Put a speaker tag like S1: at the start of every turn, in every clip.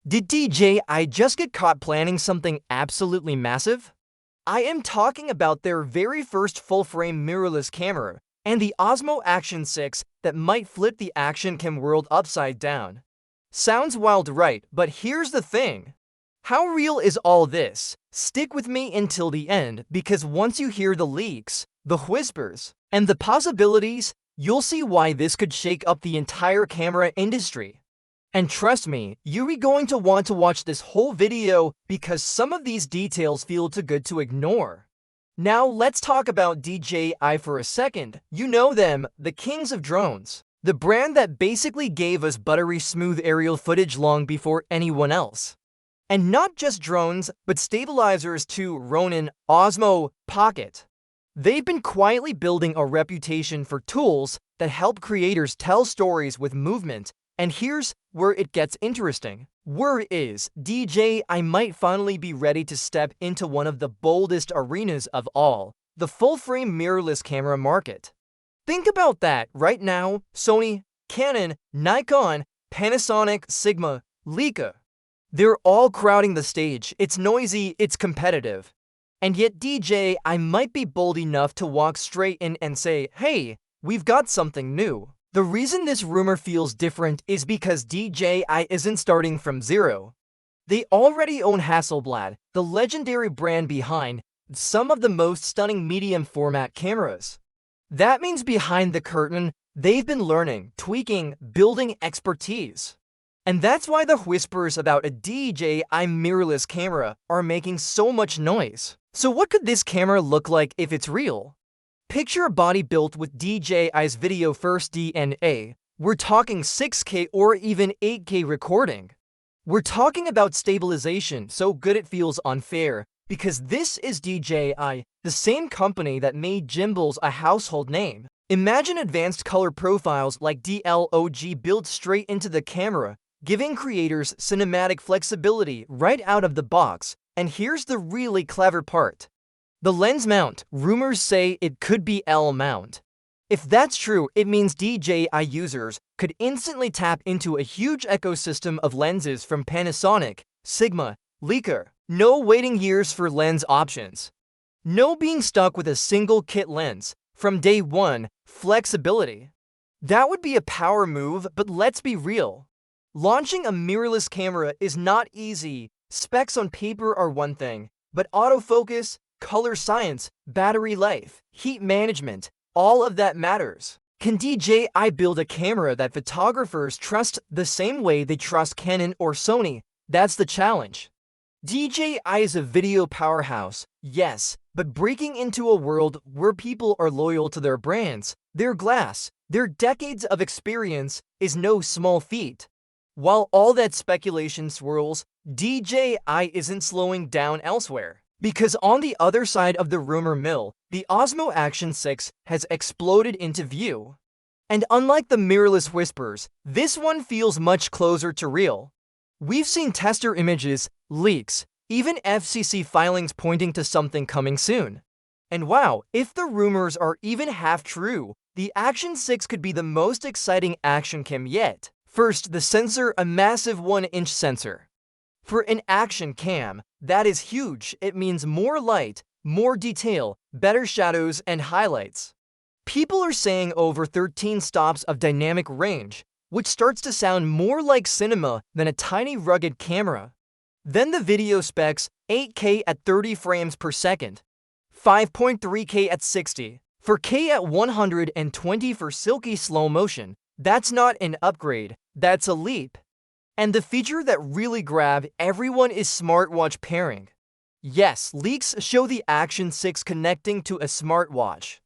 S1: Did DJI just get caught planning something absolutely massive? I am talking about their very first full-frame mirrorless camera and the Osmo Action 6 that might flip the action cam world upside down. Sounds wild, right? But here's the thing. How real is all this? Stick with me until the end, because once you hear the leaks, the whispers, and the possibilities, you'll see why this could shake up the entire camera industry. And trust me, you're going to want to watch this whole video because some of these details feel too good to ignore. Now let's talk about DJI for a second. You know them, the kings of drones. The brand that basically gave us buttery smooth aerial footage long before anyone else. And not just drones, but stabilizers too. Ronin, Osmo, Pocket. They've been quietly building a reputation for tools that help creators tell stories with movement. And here's where it gets interesting. Word is, DJI might finally be ready to step into one of the boldest arenas of all, the full-frame mirrorless camera market. Think about that. Right now, Sony, Canon, Nikon, Panasonic, Sigma, Leica. They're all crowding the stage. It's noisy, it's competitive. And yet DJI might be bold enough to walk straight in and say, hey, we've got something new. The reason this rumor feels different is because DJI isn't starting from zero. They already own Hasselblad, the legendary brand behind some of the most stunning medium format cameras. That means behind the curtain, they've been learning, tweaking, building expertise. And that's why the whispers about a DJI mirrorless camera are making so much noise. So what could this camera look like if it's real? Picture a body built with DJI's video first DNA. We're talking 6K or even 8K recording. We're talking about stabilization so good it feels unfair, because this is DJI, the same company that made gimbals a household name. Imagine advanced color profiles like DLOG built straight into the camera, giving creators cinematic flexibility right out of the box. And here's the really clever part. The lens mount, rumors say it could be L mount. If that's true, it means DJI users could instantly tap into a huge ecosystem of lenses from Panasonic, Sigma, Leica. No waiting years for lens options. No being stuck with a single kit lens. From day one, flexibility. That would be a power move, but let's be real. Launching a mirrorless camera is not easy. Specs on paper are one thing, but autofocus, color science, battery life, heat management, all of that matters. Can DJI build a camera that photographers trust the same way they trust Canon or Sony? That's the challenge. DJI is a video powerhouse, yes, but breaking into a world where people are loyal to their brands, their glass, their decades of experience is no small feat. While all that speculation swirls, DJI isn't slowing down elsewhere. Because on the other side of the rumor mill, the Osmo Action 6 has exploded into view. And unlike the mirrorless whispers, this one feels much closer to real. We've seen tester images, leaks, even FCC filings pointing to something coming soon. And wow, if the rumors are even half true, the Action 6 could be the most exciting action cam yet. First, the sensor, a massive 1-inch sensor. For an action cam, that is huge. It means more light, more detail, better shadows and highlights. People are saying over 13 stops of dynamic range, which starts to sound more like cinema than a tiny rugged camera. Then the video specs, 8K at 30 frames per second, 5.3K at 60, 4K at 120 for silky slow motion. That's not an upgrade, that's a leap. And the feature that really grabbed everyone is smartwatch pairing. Yes, leaks show the Action 6 connecting to a smartwatch.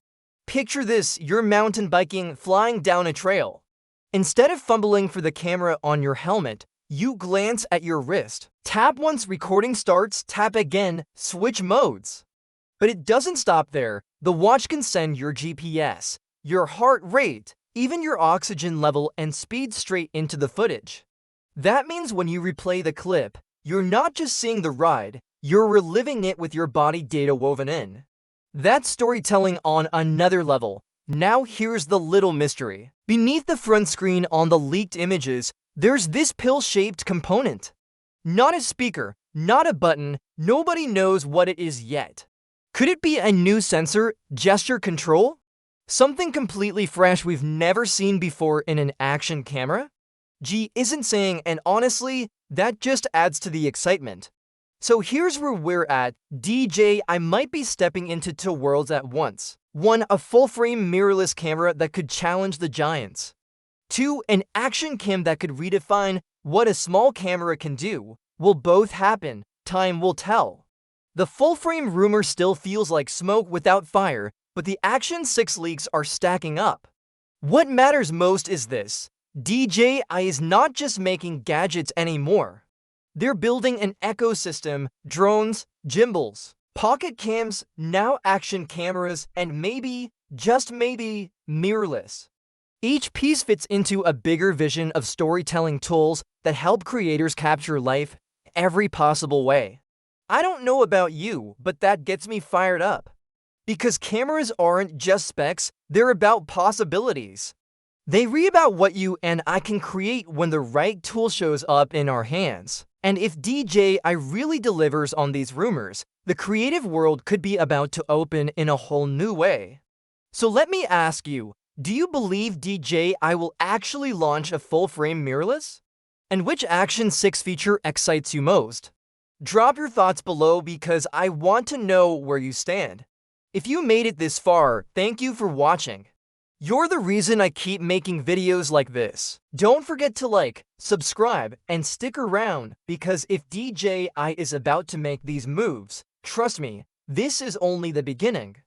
S1: Picture this, you're mountain biking, flying down a trail. Instead of fumbling for the camera on your helmet, you glance at your wrist. Tap once recording starts, tap again, switch modes. But it doesn't stop there. The watch can send your GPS, your heart rate, even your oxygen level and speed straight into the footage. That means when you replay the clip, you're not just seeing the ride, you're reliving it with your body data woven in. That's storytelling on another level. Now here's the little mystery. Beneath the front screen on the leaked images, there's this pill-shaped component. Not a speaker, not a button, nobody knows what it is yet. Could it be a new sensor, gesture control? Something completely fresh we've never seen before in an action camera? G isn't saying, and honestly, that just adds to the excitement. So here's where we're at. DJI might be stepping into two worlds at once. 1. A full-frame mirrorless camera that could challenge the giants. 2. An action cam that could redefine what a small camera can do. Will both happen? Time will tell. The full-frame rumor still feels like smoke without fire, but the Action 6 leaks are stacking up. What matters most is this: DJI is not just making gadgets anymore. They're building an ecosystem: drones, gimbals, pocket cams, now action cameras, and maybe, just maybe, mirrorless. Each piece fits into a bigger vision of storytelling tools that help creators capture life every possible way. I don't know about you, but that gets me fired up. Because cameras aren't just specs, they're about possibilities. They read about what you and I can create when the right tool shows up in our hands. And if DJI really delivers on these rumors, the creative world could be about to open in a whole new way. So let me ask you, do you believe DJI will actually launch a full-frame mirrorless? And which Action 6 feature excites you most? Drop your thoughts below because I want to know where you stand. If you made it this far, thank you for watching. You're the reason I keep making videos like this. Don't forget to like, subscribe, and stick around, because if DJI is about to make these moves, trust me, this is only the beginning.